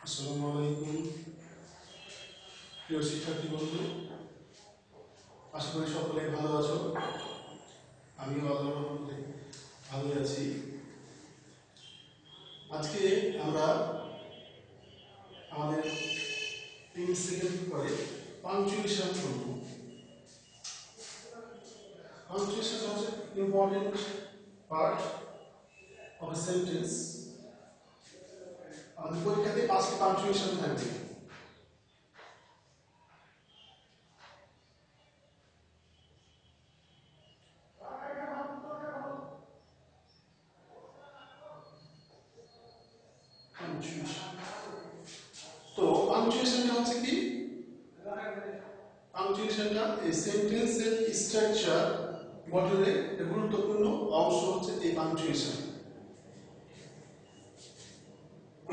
আসসালামু আলাইকুম প্রিয় শিক্ষার্থী বন্ধু, আশা করি সকলে ভালো আছো। আমিও আল্লাহর রহমতে ভালো আছি। আজকে আমরা আমাদের ইংলিশ সেকেন্ড পরে পাংচুয়েশন করব। পাংচুয়েশন হচ্ছে important part of a sentence. আমাদের পরীক্ষাতে 5টি পাংচুয়েশন থাকবে। তো পাংচুয়েশনটা হচ্ছে কি? পাংচুয়েশনটা এই সেন্টেন্সের স্ট্রাকচার গঠনের একটা গুরুত্বপূর্ণ অংশ হচ্ছে এই পাংচুয়েশন।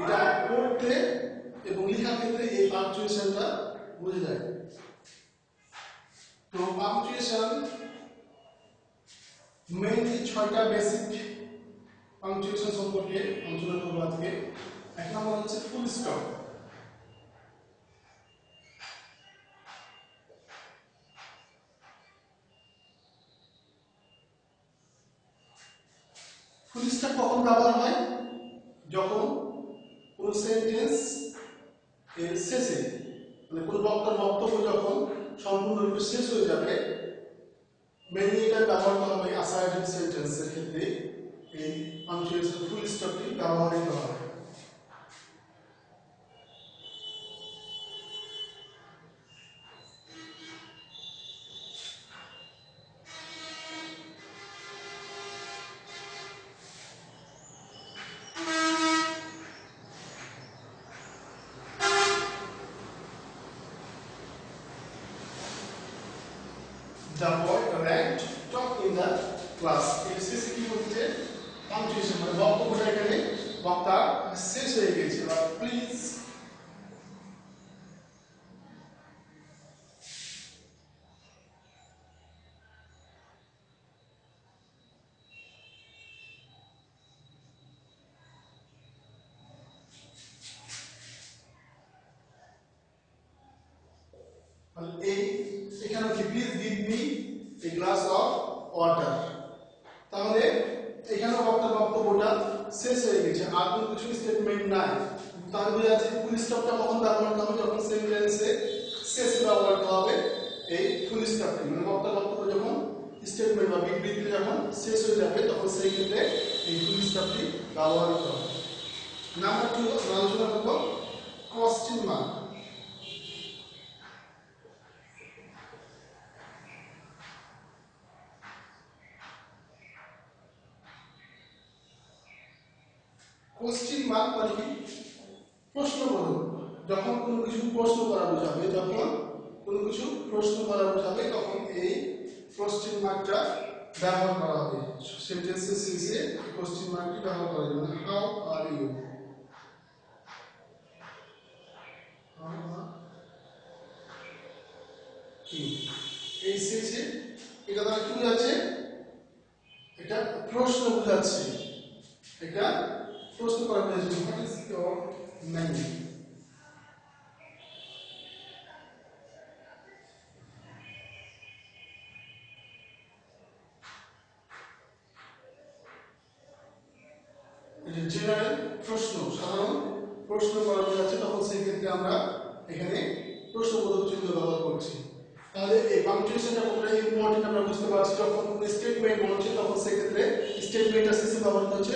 এটা পড়তে এবং লেখার ক্ষেত্রে এই পাংচুয়েশনটা বোঝা যায়। তো পাংচুয়েশন মেইনলি 6টা বেসিক পাংচুয়েশন সম্পর্কে আলোচনা করব আজকে। এক নম্বর হচ্ছে ফুল স্টপ। ফুল স্টপ কখন ব্যবহার হয়? যখন কোন সেন্টেন্স এর শেষে, মানে কোন বক্তব্য যখন সম্পূর্ণরূপে শেষ হয়ে যাবে, মেইনলি এটা ব্যবহার করা হয় অ্যাসার্টিভ সেন্টেন্সের ক্ষেত্রে। এই পাংচুয়েশন ফুল স্টপটি ব্যবহৃত হয়। The boy ranked top in the class. এর শেষে কি হচ্ছে? পাংচুয়েশন, মানে বক্তব্যটা এখানে বক্তা শেষ হয়ে গেছে। প্লিজ এই এখানে কি please give me a glass of water. তাহলে এখানে বক্তব্যটা শেষ হয়ে গেছে, আর কোনো কিছু স্টেটমেন্ট নাই। তাহলে বোঝা যাচ্ছে ফুল স্টপটা কখন ব্যবহার করা হবে? যখন সেন্টেন্সে শেষে ব্যবহার করা হবে এই ফুল স্টপটি, মানে বক্তব্য যখন স্টেটমেন্ট বা বিবৃতি যখন শেষ হয়ে যাবে তখন সেই ক্ষেত্রে এই ফুল স্টপটি ব্যবহৃত হবে। নাম্বার 2 আমরা আলোচনা করব কোশ্চেন মার্ক। কোশ্চেন মার্ক মানে কি? প্রশ্নবোধক। যখন কোনো কিছু প্রশ্ন করা বোঝাবে, তখন এই কোশ্চেন মার্কটা ব্যবহার করা হবে। সেন্টেন্সের শেষে কোশ্চেন মার্কটি ব্যবহার করা যাবে। হাউ আর ইউ, এই শেষে এটা দ্বারা কি বোঝাচ্ছে? এটা প্রশ্ন বোঝাচ্ছে, এটা প্রশ্ন করা বোঝাচ্ছে। What is your name? এটা জেনারেল প্রশ্ন, সাধারণ প্রশ্ন করা বোঝাচ্ছে, তখন সেই ক্ষেত্রে আমরা এখানে প্রশ্নবোধক চিহ্ন ব্যবহার করছি। তাহলে এই পাংচুয়েশনটা কতটা ইম্পর্টেন্ট আমরা বুঝতে পারছি। যখন কোনো স্টেটমেন্ট বলছে তখন সেই ক্ষেত্রে স্টেটমেন্টটা শেষে ব্যবহার হচ্ছে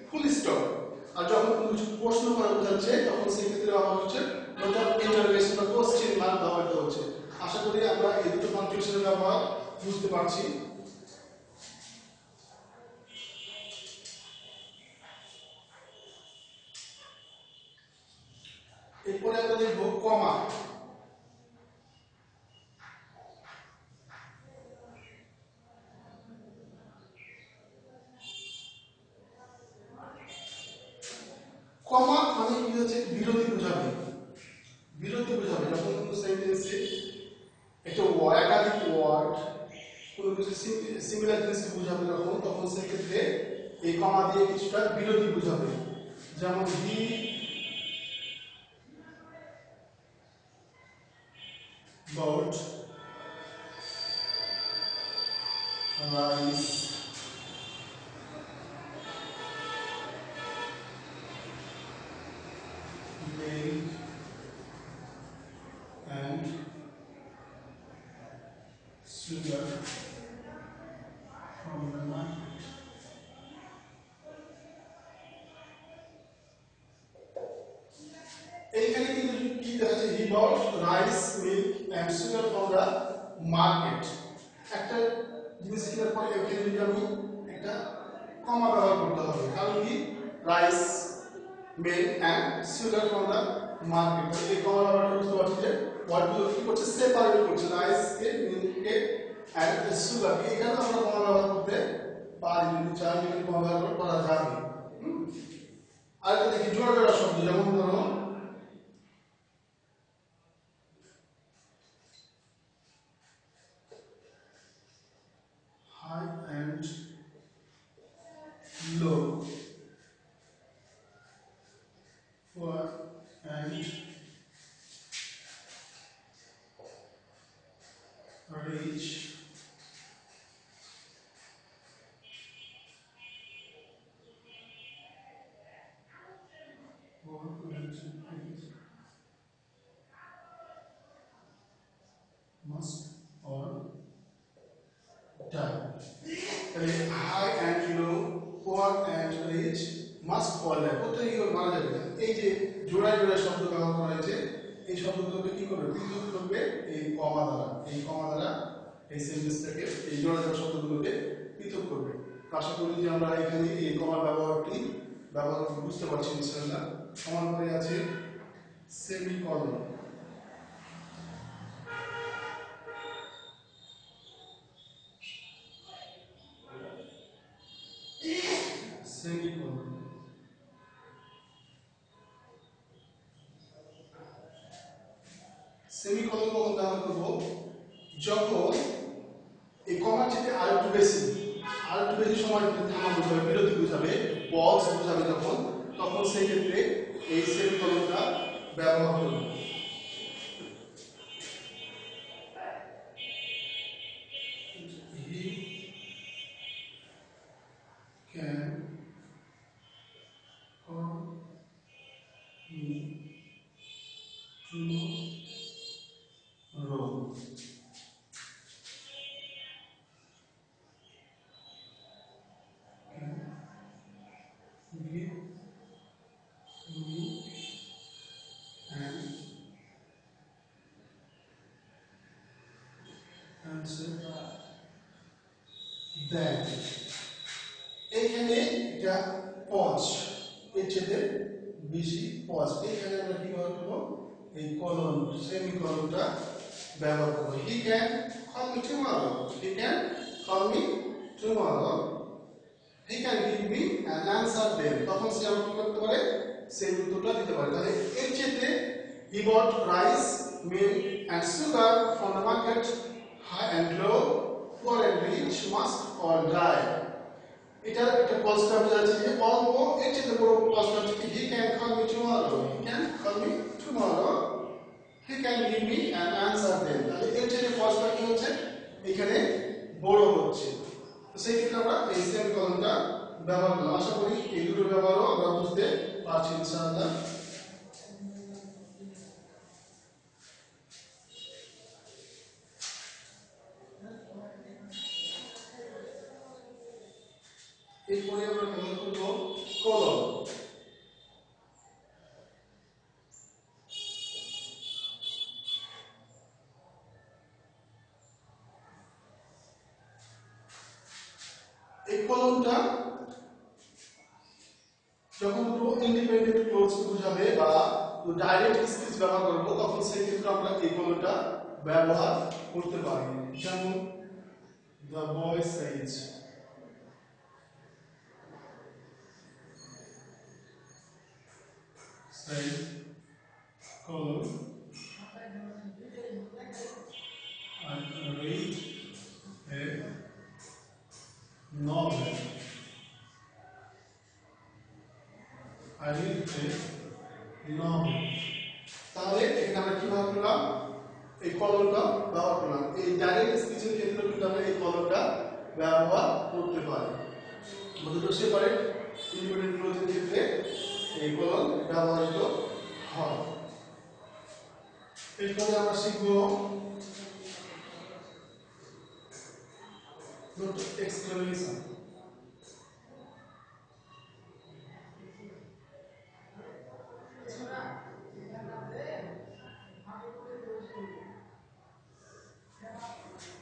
ফুল স্টপ, আর যখন কোনো কিছু প্রশ্ন করা বোঝাচ্ছে তখন সেই ক্ষেত্রে ব্যবহার হচ্ছে নোট অফ ইন্টারোগেশন বা কোশ্চেন মার্ক ব্যবহৃত হচ্ছে। আশা করি আমরা এই দুটো পাংচুয়েশনের ব্যবহার বুঝতে পারছি। এরপরে আমরা দেখব কমা। কমা মানে কি হচ্ছে? বিরতি বোঝাবে। যখন কোনো সেন্টেন্সে একটা একাধিক ওয়ার্ড কোনো কিছু সিমিলার জিনিসকে বোঝাবে তখন সেক্ষেত্রে এই কমা দিয়ে কিছুটা বিরতি বোঝাবে। যেমন হি milk and sugar from the market. এইখানে কিন্তু কি দেখাচ্ছে he bought rice milk and sugar from the market. একটা জিনিস কেনার পরে এখানে যদি আমি একটা কমা ব্যবহার করতে হবে, কারণ কি rice milk and sugar from the market. এই কমা ব্যবহারটা বুঝতে পারছি যে ওয়ার্ডগুলো কি করছে, সেপারেট করছে রাইস কে মিল্ক কে এন্ড সুগার কে। এখানে আমরা কমা ব্যবহার করতে পারি, যদি চাই যদি কমা ব্যবহার করা যাবে। আর একটা দেখি জোড়া জোড়া শব্দ, যেমন ধরো high and low, poor and rich, poor and rich, must or die. তাহলে high and low, poor and rich, must or die, প্রত্যেকই মারা যাবে না। এই যে জোড়ায় জোড়ায় শব্দ ব্যবহার করা হয়েছে, এই শব্দগুলোকে কি করবে, পৃথক করবে এই কমা দ্বারা। এই কমা দ্বারা এই সেন্টেন্সটাকে, এই জোড়া জোড়া শব্দগুলোকে পৃথক করবে। আশা করি যে আমরা এখানে এই কমার ব্যবহারটি ব্যবহার বুঝতে পারছি ইনশাআল্লাহ। আমার পরে আছে সেমিকলন। সেমিকলন সেমিকলন কখন ব্যবহার করব, যখন এই কমার থেকে আরেকটু বেশি সময় থামা বোঝাবে, বিরতি বোঝাবে, পজ বোঝাবে, তখন সেই ক্ষেত্রে এই সেমিকলনটা ব্যবহার করব। He can call me tomorrow. Give me an answer then. এইখানে এটা পজ, এর চেয়ে বেশি পজ। এইখানে আমরা কি ব্যবহার করবো, এই কলন সেমিকলনটা ব্যবহার করবো। He can call me tomorrow, he can call me tomorrow, he can give me an answer then. তখন সে আমাকে কি করতে পারে, সেই উত্তরটা দিতে পারে। তাহলে এর চেয়ে he bought rice milk and sugar from the market, high and low, poor and rich, must or die. এটা একটা পজিটিভ বোঝাচ্ছে যে অল্প, এর চেয়ে বড় পজিটিভ হচ্ছে he can call me tomorrow, he can call me tomorrow, he can give me an answer then. তাহলে এর চেয়ে পজিটিভ কি হচ্ছে, এখানে বড় হচ্ছে। তো সেই ক্ষেত্রে আমরা এই সেমিকলনটা ব্যবহার করলাম। আশা করি এই দুটো ব্যবহারও আমরা বুঝতে পারছি ইনশাআল্লাহ। এরপরে আমরা ব্যবহার করব কলন। এই কলনটা যখন পুরো ইন্ডিপেন্ডেন্ট ক্লোজ বোঝাবে বা ডাইরেক্ট স্পিচ ব্যবহার করব, তখন সেই ক্ষেত্রে আমরা এই কলনটা ব্যবহার করতে পারি। যেমন the boy says, colon, I read a novel. I read a novel. তাহলে এখানে আমরা কি ব্যবহার করলাম, এই কলনটা ব্যবহার করলাম। এই ডাইরেক্ট স্পিচের ক্ষেত্রে কিন্তু আমরা এই কলনটা ব্যবহার করতে পারি। দুটো সেপারেট ইন্ডিপেন্ডেন্ট ক্লোজের ক্ষেত্রে এই কলন ব্যবহৃত হয়। এরপরে আমরা শিখব note exclamation.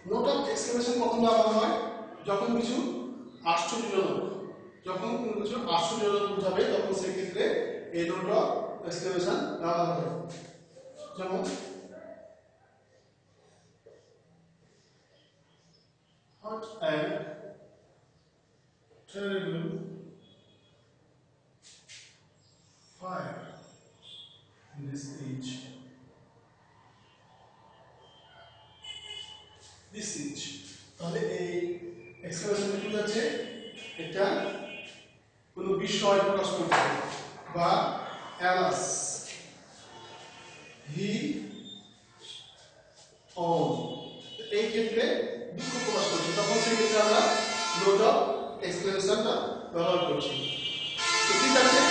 Note of exclamation কখন ব্যবহার হয়? যখন কিছু আশ্চর্যজনক, যখন কোনো কিছু আশ্চর্যজনক বোঝাবে তখন সেক্ষেত্রে এই নোট অফ এক্সক্লেমেশন ব্যবহার হয়। যেমন hot and terrible fire in this age. This age. তাহলে এই এক্সপ্রেশন কি আছে? এটা কোনো বিষয় প্রকাশ করছে বা অ্যালাস হি অন, এই ক্ষেত্রে দুঃখ প্রকাশ করছে, তখন সেই ক্ষেত্রে আমরা নোট অফ এক্সক্লেমেশনটা ব্যবহার করছি। তো ঠিক আছে।